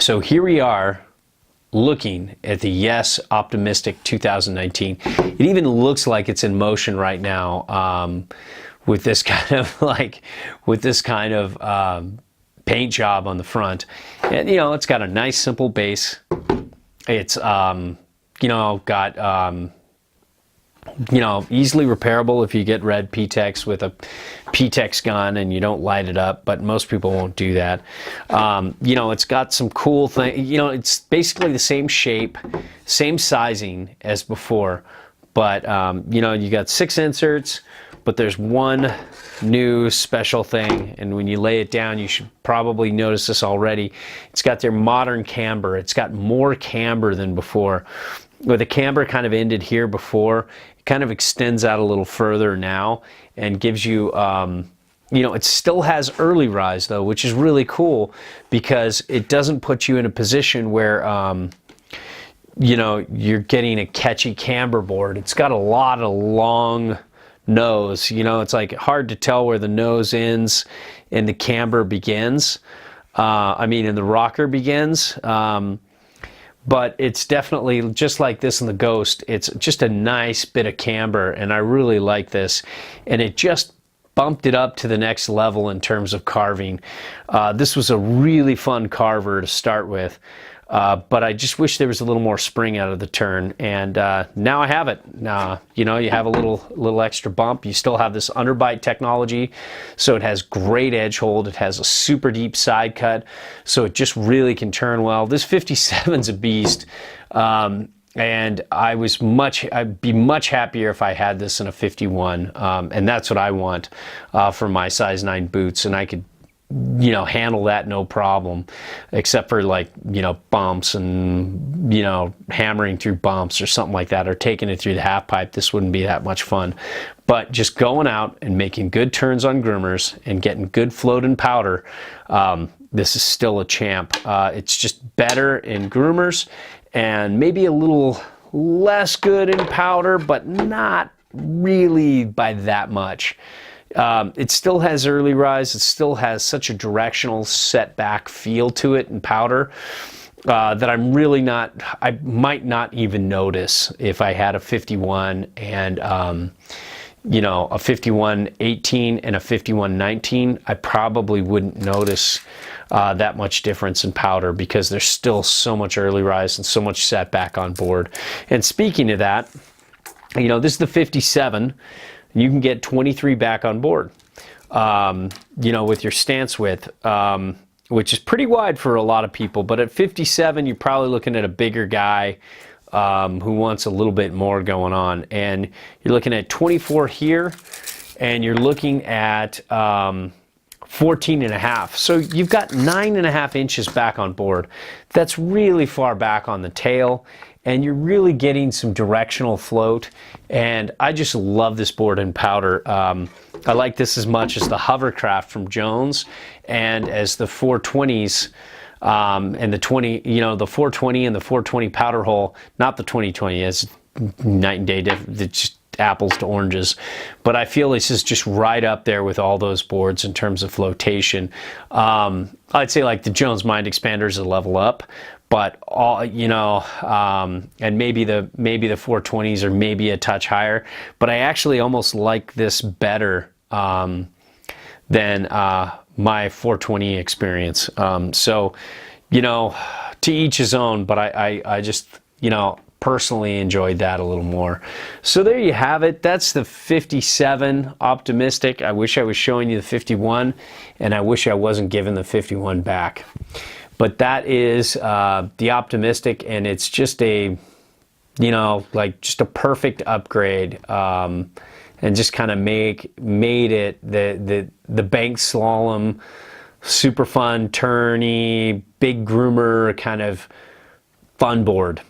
So here we are looking at the Yes Optimistic 2019. It even looks like it's in motion right now, with this kind of paint job on the front. And it's got a nice simple base. It's got easily repairable if you get red PTEX with a PTEX gun and you don't light it up, but most people won't do that. It's got some cool thing. It's basically the same shape, same sizing as before, but you got 6 inserts, but there's one new special thing, and when you lay it down, you should probably notice this already. It's got their modern camber. It's got more camber than before. Where the camber kind of ended here before, it kind of extends out a little further now and gives you, it still has early rise though, which is really cool because it doesn't put you in a position where, you're getting a catchy camber board. It's got a lot of long nose. It's like hard to tell where the nose ends and the camber begins. And the rocker begins. But it's definitely just like this in the Ghost. It's just a nice bit of camber, and I really like this. And it just bumped it up to the next level in terms of carving. This was a really fun carver to start with, but I just wish there was a little more spring out of the turn. And now I have it. You have a little extra bump. You still have this underbite technology, so it has great edge hold. It has a super deep side cut, so it just really can turn well. This 57's a beast. And I'd be much happier if I had this in a 51, and that's what I want for my size 9 boots, and I could handle that no problem, except for bumps and hammering through bumps or something like that, or taking it through the half pipe. This wouldn't be that much fun. But just going out and making good turns on groomers and getting good float and powder, this is still a champ. It's just better in groomers and maybe a little less good in powder, but not really by that much. It still has early rise. It still has such a directional setback feel to it in powder that I might not even notice if I had a 51 and a 51-18 and a 51-19. I probably wouldn't notice that much difference in powder because there's still so much early rise and so much setback on board. And speaking of that, this is the 57. You can get 23 back on board, with your stance width, which is pretty wide for a lot of people. But at 57, you're probably looking at a bigger guy who wants a little bit more going on. And you're looking at 24 here, and you're looking at 14 and a half. So you've got 9.5 inches back on board. That's really far back on the tail, and you're really getting some directional float. And I just love this board in powder. I like this as much as the Hovercraft from Jones and as the 420s and the 20, the 420 and the 420 powder hole, not the 2020, it's night and day difference. It's just apples to oranges. But I feel this is just right up there with all those boards in terms of flotation. I'd say like the Jones Mind Expander is a level up, but all and maybe the 420s are maybe a touch higher. But I actually almost like this better than my 420 experience. So to each his own. But I just personally enjoyed that a little more. So there you have it. That's the 57 Optimistic. I wish I was showing you the 51, and I wish I wasn't giving the 51 back. But that is the Optimistic, and it's just a, just a perfect upgrade, and just kind of made it the bank slalom, super fun, turny, big groomer kind of fun board.